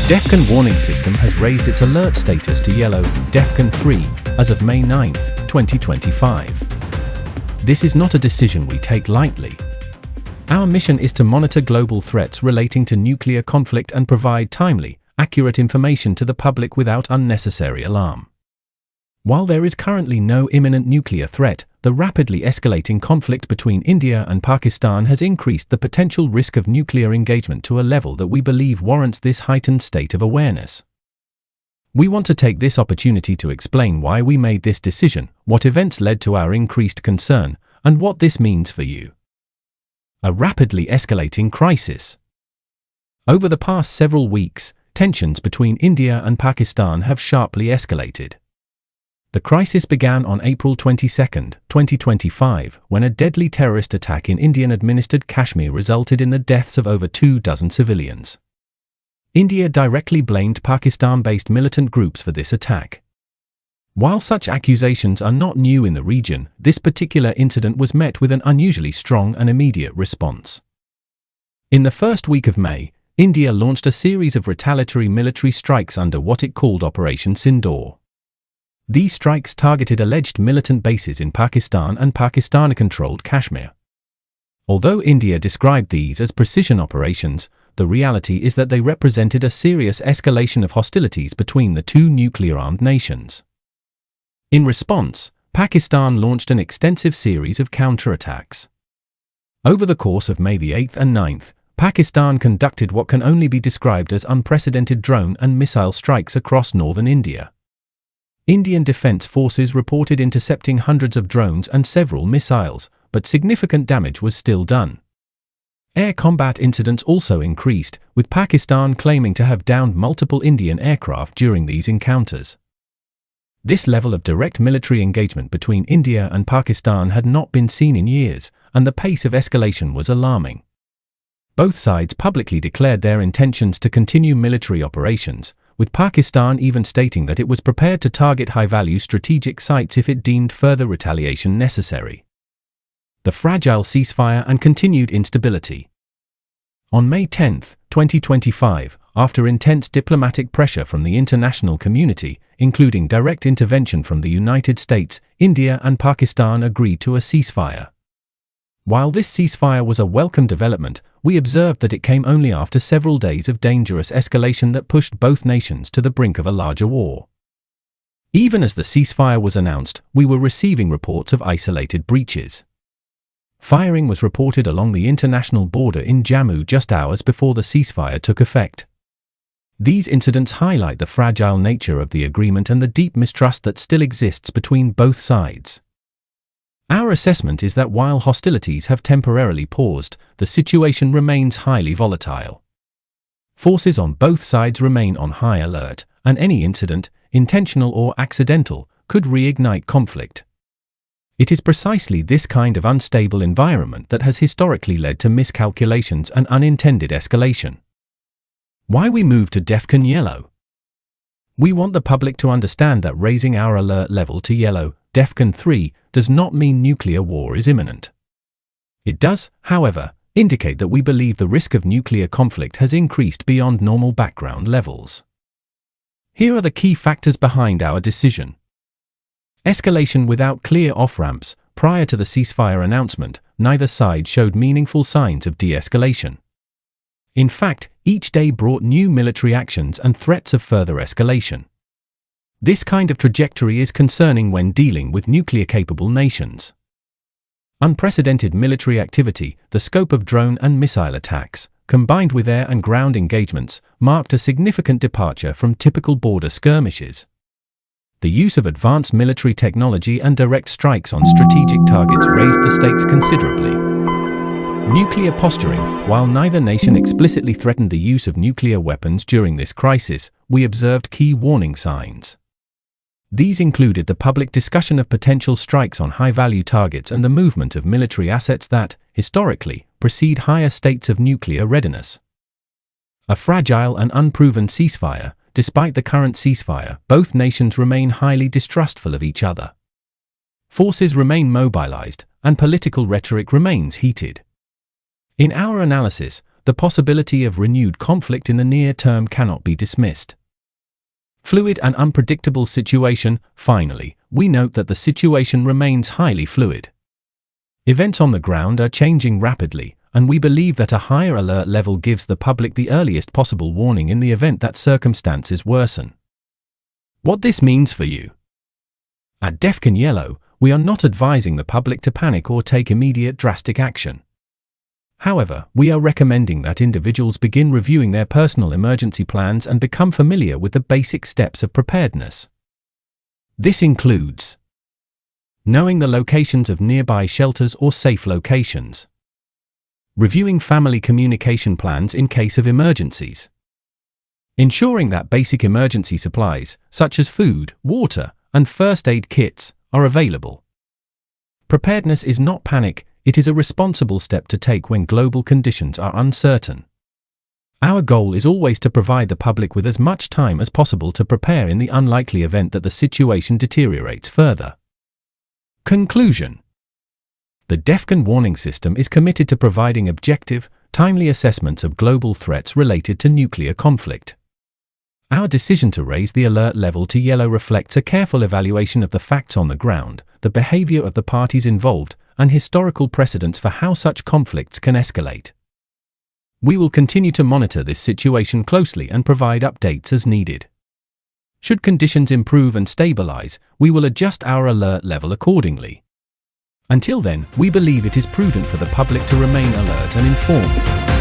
DEFCON Warning System has raised its alert status to yellow, DEFCON 3, as of May 9, 2025. This is not a decision we take lightly. Our mission is to monitor global threats relating to nuclear conflict and provide timely, accurate information to the public without unnecessary alarm. While there is currently no imminent nuclear threat, the rapidly escalating conflict between India and Pakistan has increased the potential risk of nuclear engagement to a level that we believe warrants this heightened state of awareness. We want to take this opportunity to explain why we made this decision, what events led to our increased concern, and what this means for you. A rapidly escalating crisis. Over the past several weeks, tensions between India and Pakistan have sharply escalated. The crisis began on April 22, 2025, when a deadly terrorist attack in Indian-administered Kashmir resulted in the deaths of over 24 civilians. India directly blamed Pakistan-based militant groups for this attack. While such accusations are not new in the region, this particular incident was met with an unusually strong and immediate response. In the first week of May, India launched a series of retaliatory military strikes under what it called Operation Sindoor. These strikes targeted alleged militant bases in Pakistan and Pakistan-controlled Kashmir. Although India described these as precision operations, the reality is that they represented a serious escalation of hostilities between the two nuclear-armed nations. In response, Pakistan launched an extensive series of counterattacks. Over the course of May 8 and 9, Pakistan conducted what can only be described as unprecedented drone and missile strikes across northern India. Indian Defence Forces reported intercepting hundreds of drones and several missiles, but significant damage was still done. Air combat incidents also increased, with Pakistan claiming to have downed multiple Indian aircraft during these encounters. This level of direct military engagement between India and Pakistan had not been seen in years, and the pace of escalation was alarming. Both sides publicly declared their intentions to continue military operations, with Pakistan even stating that it was prepared to target high-value strategic sites if it deemed further retaliation necessary. The fragile ceasefire and continued instability. On May 10, 2025, after intense diplomatic pressure from the international community, including direct intervention from the United States, India and Pakistan agreed to a ceasefire. While this ceasefire was a welcome development, we observed that it came only after several days of dangerous escalation that pushed both nations to the brink of a larger war. Even as the ceasefire was announced, we were receiving reports of isolated breaches. Firing was reported along the international border in Jammu just hours before the ceasefire took effect. These incidents highlight the fragile nature of the agreement and the deep mistrust that still exists between both sides. Our assessment is that while hostilities have temporarily paused, the situation remains highly volatile. Forces on both sides remain on high alert, and any incident, intentional or accidental, could reignite conflict. It is precisely this kind of unstable environment that has historically led to miscalculations and unintended escalation. Why we move to DEFCON Yellow? We want the public to understand that raising our alert level to yellow, DEFCON 3, does not mean nuclear war is imminent. It does, however, indicate that we believe the risk of nuclear conflict has increased beyond normal background levels. Here are the key factors behind our decision. Escalation without clear off-ramps. Prior to the ceasefire announcement, neither side showed meaningful signs of de-escalation. In fact, each day brought new military actions and threats of further escalation. This kind of trajectory is concerning when dealing with nuclear-capable nations. Unprecedented military activity, the scope of drone and missile attacks, combined with air and ground engagements, marked a significant departure from typical border skirmishes. The use of advanced military technology and direct strikes on strategic targets raised the stakes considerably. Nuclear posturing. While neither nation explicitly threatened the use of nuclear weapons during this crisis, we observed key warning signs. These included the public discussion of potential strikes on high-value targets and the movement of military assets that, historically, precede higher states of nuclear readiness. A fragile and unproven ceasefire. Despite the current ceasefire, both nations remain highly distrustful of each other. Forces remain mobilized, and political rhetoric remains heated. In our analysis, the possibility of renewed conflict in the near term cannot be dismissed. Fluid and unpredictable situation. Finally, we note that the situation remains highly fluid. Events on the ground are changing rapidly, and we believe that a higher alert level gives the public the earliest possible warning in the event that circumstances worsen. What this means for you. At DEFCON Yellow, we are not advising the public to panic or take immediate drastic action. However, we are recommending that individuals begin reviewing their personal emergency plans and become familiar with the basic steps of preparedness. This includes knowing the locations of nearby shelters or safe locations, reviewing family communication plans in case of emergencies, ensuring that basic emergency supplies, such as food, water, and first aid kits, are available. Preparedness is not panic, it is a responsible step to take when global conditions are uncertain. Our goal is always to provide the public with as much time as possible to prepare in the unlikely event that the situation deteriorates further. Conclusion. The DEFCON Warning System is committed to providing objective, timely assessments of global threats related to nuclear conflict. Our decision to raise the alert level to yellow reflects a careful evaluation of the facts on the ground, the behavior of the parties involved, and historical precedents for how such conflicts can escalate. We will continue to monitor this situation closely and provide updates as needed. Should conditions improve and stabilize, we will adjust our alert level accordingly. Until then, we believe it is prudent for the public to remain alert and informed.